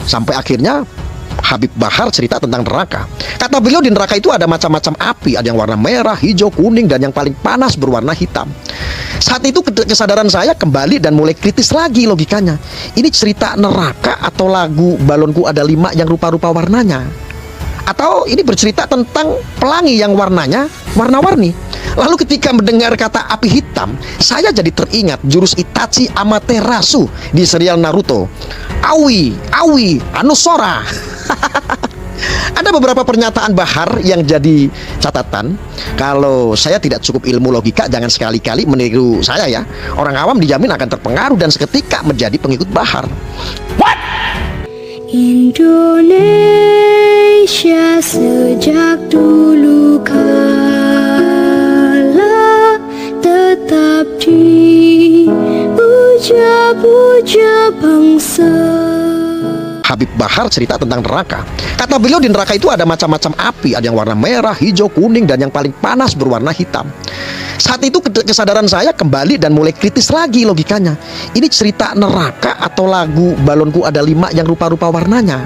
Sampai akhirnya Habib Bahar cerita tentang neraka. Kata beliau, di neraka itu ada macam-macam api. Ada yang warna merah, hijau, kuning, dan yang paling panas berwarna hitam. Saat itu kesadaran saya kembali dan mulai kritis lagi logikanya. Ini cerita neraka atau lagu Balonku Ada 5 yang rupa-rupa warnanya? Atau ini bercerita tentang pelangi yang warnanya warna-warni? Lalu ketika mendengar kata api hitam, saya jadi teringat jurus Itachi Amaterasu di serial Naruto. Aoi, Aoi, Anusora. Ada beberapa pernyataan Bahar yang jadi catatan. Kalau saya tidak cukup ilmu logika, jangan sekali-kali meniru saya ya. Orang awam dijamin akan terpengaruh dan seketika menjadi pengikut Bahar. What? Indonesia sejak dulu kala tetap dipuja-puja bangsa. Habib Bahar cerita tentang neraka. Kata beliau, di neraka itu ada macam-macam api. Ada yang warna merah, hijau, kuning, dan yang paling panas berwarna hitam. Saat itu kesadaran saya kembali dan mulai kritis lagi logikanya. Ini cerita neraka atau lagu Balonku Ada 5 yang rupa-rupa warnanya?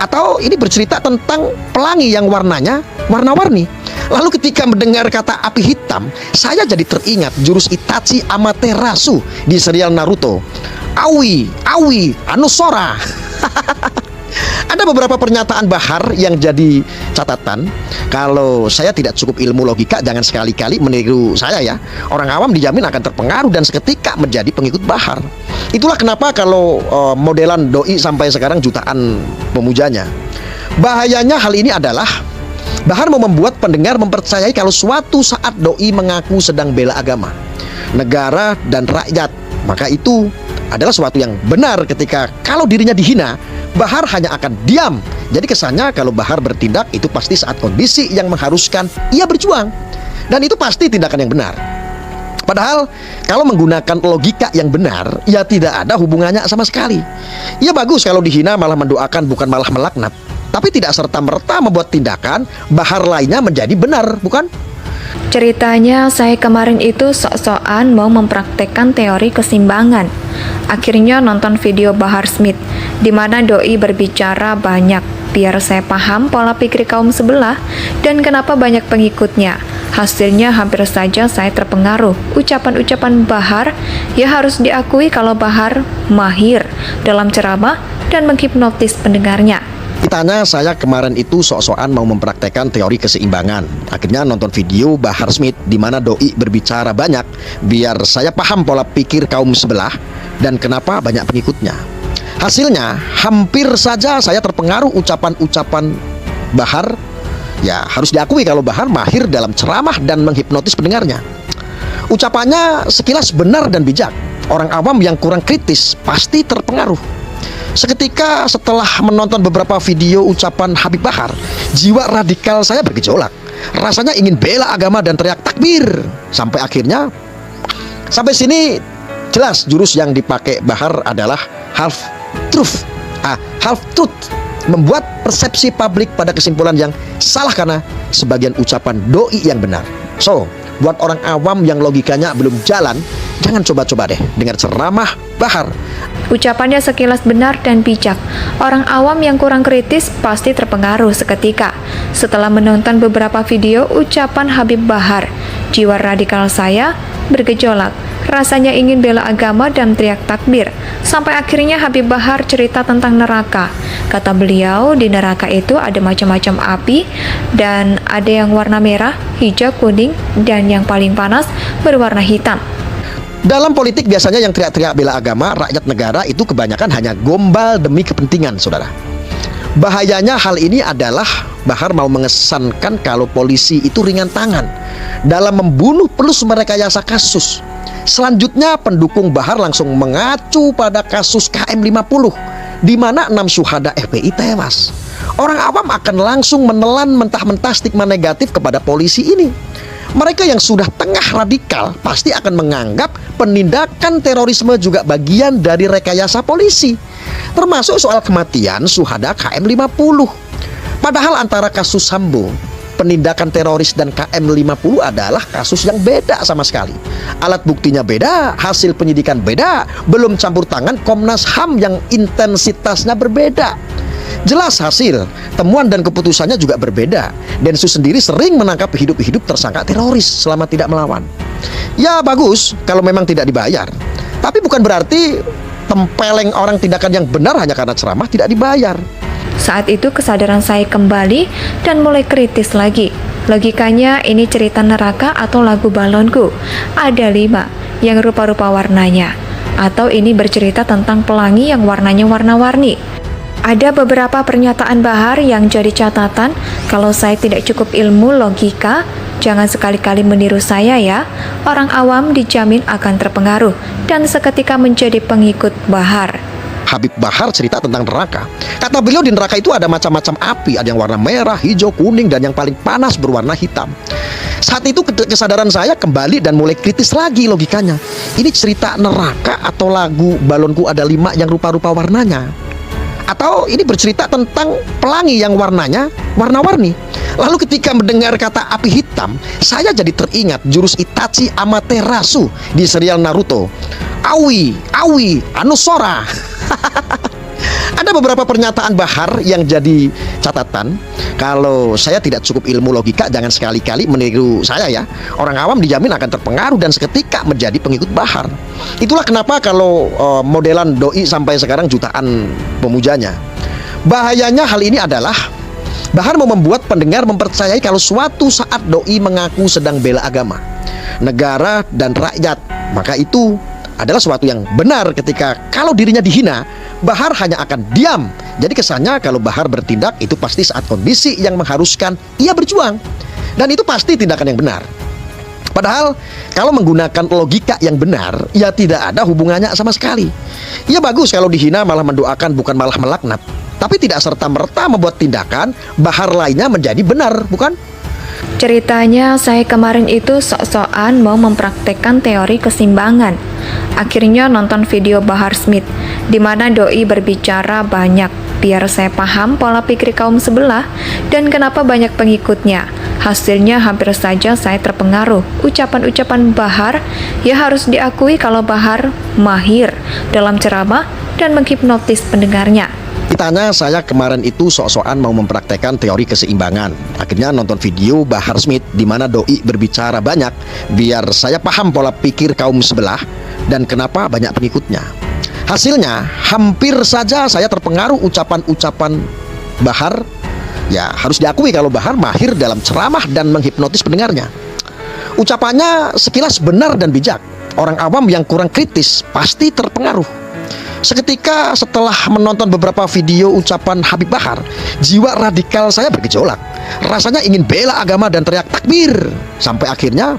Atau ini bercerita tentang pelangi yang warnanya warna-warni? Lalu ketika mendengar kata api hitam, saya jadi teringat jurus Itachi Amaterasu di serial Naruto. Aoi, Aoi, Anusora. Ada beberapa pernyataan Bahar yang jadi catatan. Kalau saya tidak cukup ilmu logika, jangan sekali-kali meniru saya ya. Orang awam dijamin akan terpengaruh dan seketika menjadi pengikut Bahar. Itulah kenapa kalau modelan doi sampai sekarang jutaan pemujanya. Bahayanya hal ini adalah Bahar mau membuat pendengar mempercayai kalau suatu saat doi mengaku sedang bela agama, negara, dan rakyat, maka itu adalah sesuatu yang benar. Ketika kalau dirinya dihina, Bahar hanya akan diam. Jadi kesannya kalau Bahar bertindak itu pasti saat kondisi yang mengharuskan ia berjuang, dan itu pasti tindakan yang benar. Padahal kalau menggunakan logika yang benar, ya tidak ada hubungannya sama sekali. Ya bagus kalau dihina malah mendoakan, bukan malah melaknat. Tapi tidak serta-merta membuat tindakan Bahar lainnya menjadi benar, bukan? Ceritanya saya kemarin itu sok-sokan mau mempraktekkan teori keseimbangan. Akhirnya nonton video Bahar Smith, di mana doi berbicara banyak, biar saya paham pola pikir kaum sebelah dan kenapa banyak pengikutnya. Hasilnya hampir saja saya terpengaruh. Ucapan-ucapan Bahar, ya harus diakui kalau Bahar mahir dalam ceramah dan menghipnotis pendengarnya. Ditanya saya kemarin itu sok-sokan mau mempraktekkan teori keseimbangan. Akhirnya nonton video Bahar Smith di mana doi berbicara banyak biar saya paham pola pikir kaum sebelah dan kenapa banyak pengikutnya. Hasilnya hampir saja saya terpengaruh ucapan-ucapan Bahar. Ya harus diakui kalau Bahar mahir dalam ceramah dan menghipnotis pendengarnya. Ucapannya sekilas benar dan bijak. Orang awam yang kurang kritis pasti terpengaruh. Seketika setelah menonton beberapa video ucapan Habib Bahar, jiwa radikal saya bergejolak. Rasanya ingin bela agama dan teriak takbir. Sampai akhirnya, sampai sini jelas jurus yang dipakai Bahar adalah half truth. Half truth membuat persepsi publik pada kesimpulan yang salah karena sebagian ucapan doi yang benar. So, buat orang awam yang logikanya belum jalan, jangan coba-coba deh dengar ceramah Bahar. Ucapannya sekilas benar dan bijak. Orang awam yang kurang kritis pasti terpengaruh seketika. Setelah menonton beberapa video ucapan Habib Bahar, jiwa radikal saya bergejolak. Rasanya ingin bela agama dan teriak takbir. Sampai akhirnya Habib Bahar cerita tentang neraka. Kata beliau, di neraka itu ada macam-macam api dan ada yang warna merah, hijau, kuning, dan yang paling panas berwarna hitam. Dalam politik biasanya yang teriak-teriak bela agama, rakyat negara itu kebanyakan hanya gombal demi kepentingan, saudara. Bahayanya hal ini adalah Bahar mau mengesankan kalau polisi itu ringan tangan dalam membunuh plus merekayasa kasus. Selanjutnya pendukung Bahar langsung mengacu pada kasus KM50 di mana 6 syuhada FPI tewas. Orang awam akan langsung menelan mentah-mentah stigma negatif kepada polisi ini. Mereka yang sudah tengah radikal pasti akan menganggap penindakan terorisme juga bagian dari rekayasa polisi, termasuk soal kematian syuhada KM50. Padahal antara kasus Sambo penindakan teroris dan KM50 adalah kasus yang beda sama sekali. Alat buktinya beda, hasil penyidikan beda, belum campur tangan Komnas HAM yang intensitasnya berbeda. Jelas hasil, temuan dan keputusannya juga berbeda. Densus sendiri sering menangkap hidup-hidup tersangka teroris selama tidak melawan. Ya bagus kalau memang tidak dibayar. Tapi bukan berarti tempeleng orang tindakan yang benar hanya karena ceramah tidak dibayar. Saat itu kesadaran saya kembali dan mulai kritis lagi. Logikanya ini cerita neraka atau lagu balonku. Ada 5 yang rupa-rupa warnanya. Atau ini bercerita tentang pelangi yang warnanya warna-warni. Ada beberapa pernyataan Bahar yang jadi catatan. Kalau saya tidak cukup ilmu logika, jangan sekali-kali meniru saya ya. Orang awam dijamin akan terpengaruh dan seketika menjadi pengikut Bahar. Habib Bahar cerita tentang neraka. Kata beliau di neraka itu ada macam-macam api. Ada yang warna merah, hijau, kuning, dan yang paling panas berwarna hitam. Saat itu kesadaran saya kembali dan mulai kritis lagi logikanya. Ini cerita neraka atau lagu balonku ada 5 yang rupa-rupa warnanya? Atau ini bercerita tentang pelangi yang warnanya warna-warni? Lalu ketika mendengar kata api hitam, saya jadi teringat jurus Itachi Amaterasu di serial Naruto. Aoi, Aoi, Anusora. Ada beberapa pernyataan Bahar yang jadi catatan. Kalau saya tidak cukup ilmu logika, jangan sekali-kali meniru saya ya. Orang awam dijamin akan terpengaruh dan seketika menjadi pengikut Bahar. Itulah kenapa kalau modelan doi sampai sekarang jutaan pemujanya. Bahayanya hal ini adalah Bahar mau membuat pendengar mempercayai kalau suatu saat doi mengaku sedang bela agama, negara dan rakyat, maka itu adalah sesuatu yang benar. Ketika kalau dirinya dihina, Bahar hanya akan diam. Jadi kesannya kalau Bahar bertindak itu pasti saat kondisi yang mengharuskan ia berjuang, dan itu pasti tindakan yang benar. Padahal kalau menggunakan logika yang benar, ya tidak ada hubungannya sama sekali. Ya bagus kalau dihina malah mendoakan bukan malah melaknat. Tapi tidak serta-merta membuat tindakan Bahar lainnya menjadi benar, bukan? Ceritanya saya kemarin itu sok-sokan mau mempraktekkan teori keseimbangan. Akhirnya nonton video Bahar Smith, di mana doi berbicara banyak, biar saya paham pola pikir kaum sebelah dan kenapa banyak pengikutnya. Hasilnya hampir saja saya terpengaruh. Ucapan-ucapan Bahar, ya harus diakui kalau Bahar mahir dalam ceramah dan menghipnotis pendengarnya. Ditanya saya kemarin itu sok-sokan mau mempraktekkan teori keseimbangan. Akhirnya nonton video Bahar Smith di mana doi berbicara banyak, biar saya paham pola pikir kaum sebelah dan kenapa banyak pengikutnya. Hasilnya hampir saja saya terpengaruh ucapan-ucapan Bahar. Ya harus diakui kalau Bahar mahir dalam ceramah dan menghipnotis pendengarnya. Ucapannya sekilas benar dan bijak. Orang awam yang kurang kritis pasti terpengaruh. Seketika setelah menonton beberapa video ucapan Habib Bahar, jiwa radikal saya bergejolak. Rasanya ingin bela agama dan teriak takbir. Sampai akhirnya